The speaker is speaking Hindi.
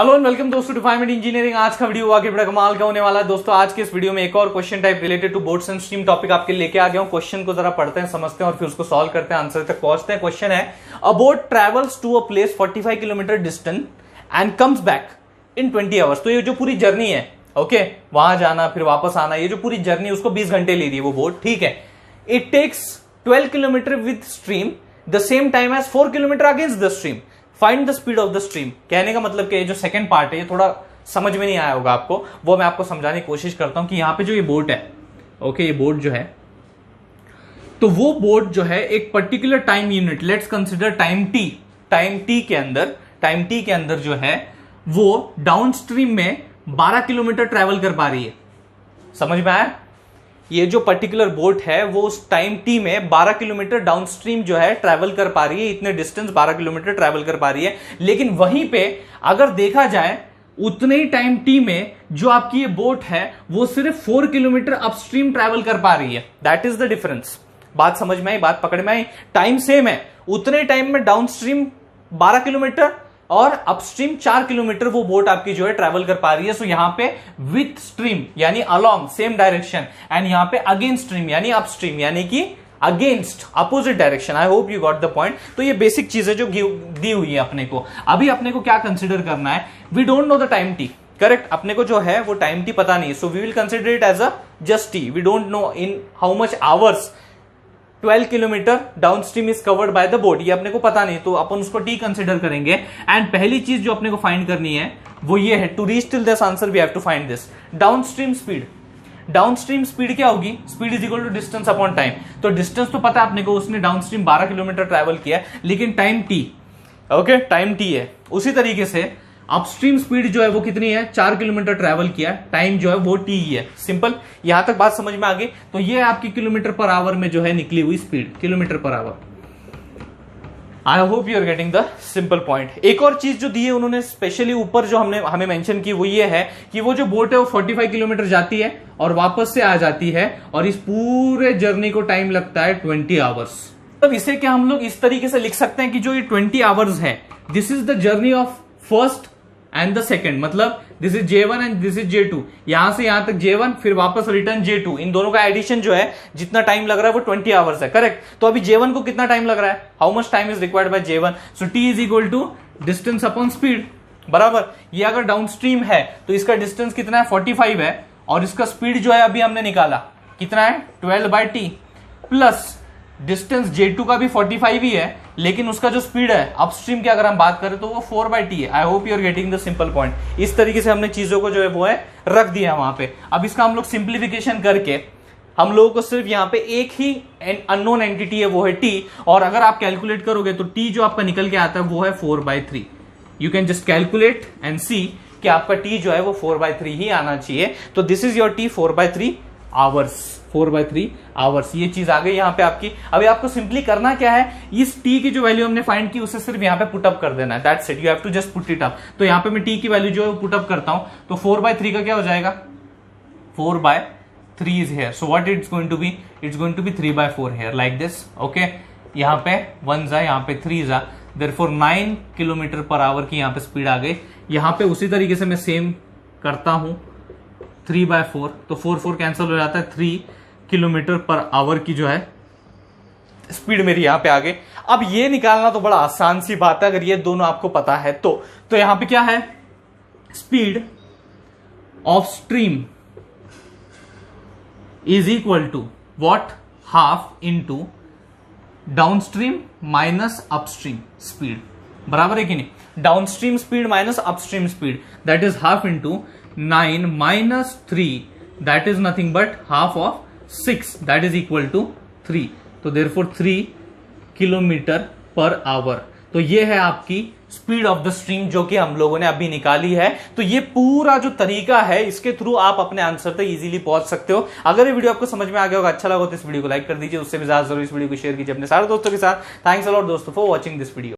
हेलो एंड वेलकम दोस्तों टू 5 मिनट इंजीनियरिंग। आज का वीडियो आगे बड़ा कमाल का होने वाला है दोस्तों। आज के इस वीडियो में एक और question type related to boards and stream topic आपके लेके आ गया हूं। क्वेश्चन को जरा पढ़ते हैं, समझते हैं और फिर उसको सॉल्व करते हैं, आंसर तक पहुंचते हैं। क्वेश्चन है, a boat travels to a place 45 kilometre distance and comes back in 20 hours. तो ये जो पूरी जर्नी है, ओके, वहां जाना फिर वापस आना, ये जो पूरी जर्नी उसको 20 घंटे ले रही है वो बोट, ठीक है। It takes 12 kilometre with stream the same time as 4 kilometre against the stream, find the speed of the stream. कहने का मतलब कि जो सेकंड पार्ट है ये थोड़ा समझ में नहीं आया होगा आपको, वो मैं आपको समझाने की कोशिश करता हूं कि यहां पे जो ये बोट है, ओके, ये बोट जो है, तो वो बोट जो है एक particular time unit, let's consider time T के अंदर जो है वो डाउन स्ट्रीम में 12 किलोमीटर ट्रेवल कर पा रही है। समझ में आया? ये जो पर्टिकुलर बोट है वो उस टाइम टी में 12 किलोमीटर डाउनस्ट्रीम जो है ट्रैवल कर पा रही है, इतने डिस्टेंस 12 किलोमीटर ट्रैवल कर पा रही है। लेकिन वहीं पे अगर देखा जाए उतने ही टाइम टी में जो आपकी ये बोट है वो सिर्फ 4 किलोमीटर अपस्ट्रीम ट्रैवल कर पा रही है। That is the difference. बात समझ में आई? बात पकड़ में आई? टाइम सेम है, उतने टाइम में डाउनस्ट्रीम 12 किलोमीटर और अपस्ट्रीम 4 किलोमीटर वो बोट आपकी जो है ट्रैवल कर पा रही है। सो यहां पे विथ स्ट्रीम यानी अलोंग सेम डायरेक्शन, एंड यहां पे अगेंस्ट स्ट्रीम यानी अपस्ट्रीम यानी कि against opposite direction. I hope you got the point. तो ये बेसिक चीजें जो दी हुई है अपने को, अभी अपने को क्या कंसिडर करना है, we don't know the time T, correct. अपने को जो है वो टाइम टी पता नहीं, so we will consider it as a just T. We don't know in how much hours 12 kilometre downstream is covered by the boat, ये अपने को पता नहीं, तो अपन उसको टी कंसिडर करेंगे। एंड पहली चीज जो अपने को फाइंड करनी है वो ये है, to reach till this answer we have to find this downstream speed. Downstream speed क्या होगी? Speed is equal to distance upon time. तो डिस्टेंस तो पता है अपने को, उसने डाउनस्ट्रीम 12 किलोमीटर ट्रैवल किया, लेकिन time T, okay, time T है। उसी तरीके से अपस्ट्रीम स्पीड जो है वो कितनी है? 4 किलोमीटर ट्रैवल किया, टाइम जो है वो टी ही है। सिंपल। यहां तक बात समझ में आ गई? तो ये आपकी किलोमीटर पर आवर में जो है निकली हुई स्पीड, किलोमीटर पर hour. I hope you are getting the simple point. एक और चीज जो दी है उन्होंने स्पेशली ऊपर जो हमें मेंशन की वो ये है कि वो जो बोट है वो 45 किलोमीटर जाती है और वापस से आ जाती है, और इस पूरे जर्नी को टाइम लगता है 20 आवर्स। तब इसे क्या हम लोग इस तरीके से लिख सकते हैं कि जो ये 20 आवर्स है, this is the journey of first and the second, मतलब this is J1 and this is J2। यहां से यहां तक J1 फिर वापस रिटर्न J2, इन दोनों का एडिशन जो है जितना टाइम लग रहा है वो 20 आवर्स है, करेक्ट। तो अभी J1 को कितना टाइम लग रहा है? How much time is required by J1? So T is equal to distance upon speed, बराबर। ये अगर डाउनस्ट्रीम है तो इसका डिस्टेंस कितना है? 45 है, और इसका स्पीड जो है अभी हमने निकाला कितना है? 12/T, प्लस डिस्टेंस J2 का भी 45 ही है, लेकिन उसका जो स्पीड है अपस्ट्रीम की अगर हम बात करें तो वो 4/T है। I hope you are getting the simple point. इस तरीके से हमने चीजों को जो है वो है रख दिया वहां पे। अब इसका हम लोग सिंप्लीफिकेशन करके हम लोगों को सिर्फ यहाँ पे एक ही अननोन एंटिटी है वो है T, और अगर आप कैलकुलेट करोगे तो T जो आपका निकल के आता है वो है 4/3। You can just calculate and see कि आपका T जो है वो 4/3 ही आना चाहिए। तो this is your T 4/3 hours, 4/3 hours. ये चीज आ गई यहाँ पे आपकी। अभी आपको सिंपली करना क्या है, इस टी की जो वैल्यू हमने फाइंड की उसे सिर्फ यहाँ पे पुटअप कर देना है। That's it, you have to just put it up. तो यहाँ पे मैं टी की वैल्यू जो है पुटअप करता हूं, तो 4/3 का क्या हो जाएगा? 4/3 is here, so what it's going to be? It's going to be 3/4 here, like this, okay. यहाँ पे 1 जा, यहाँ पे 3 जा, देयरफॉर 9 किलोमीटर पर आवर की यहाँ पे स्पीड आ गई। यहाँ पे उसी तरीके से मैं सेम करता हूं, 3/4, तो 4 कैंसिल हो जाता है, 3 किलोमीटर पर आवर की जो है स्पीड मेरी यहां पे आ गई। अब ये निकालना तो बड़ा आसान सी बात है अगर ये दोनों आपको पता है तो यहां पे क्या है? Speed of stream is equal to what? Half into downstream minus upstream speed, बराबर है कि नहीं? Downstream speed minus upstream speed, that is half into 9 minus 3, that is nothing but half of 6, that is equal to 3। तो देयरफॉर 3 किलोमीटर पर आवर। तो ये है आपकी स्पीड ऑफ द स्ट्रीम जो कि हम लोगों ने अभी निकाली है। तो ये पूरा जो तरीका है इसके थ्रू आप अपने आंसर तक इजीली पहुंच सकते हो। अगर ये वीडियो आपको समझ में आ गया होगा, अच्छा लगा तो इस वीडियो को लाइक कर दीजिए, उससे भी ज्यादा जरूर इस वीडियो को शेयर कीजिए अपने सारे दोस्तों के साथ। थैंक्स अ लॉट दोस्तों फॉर वॉचिंग दिस वीडियो।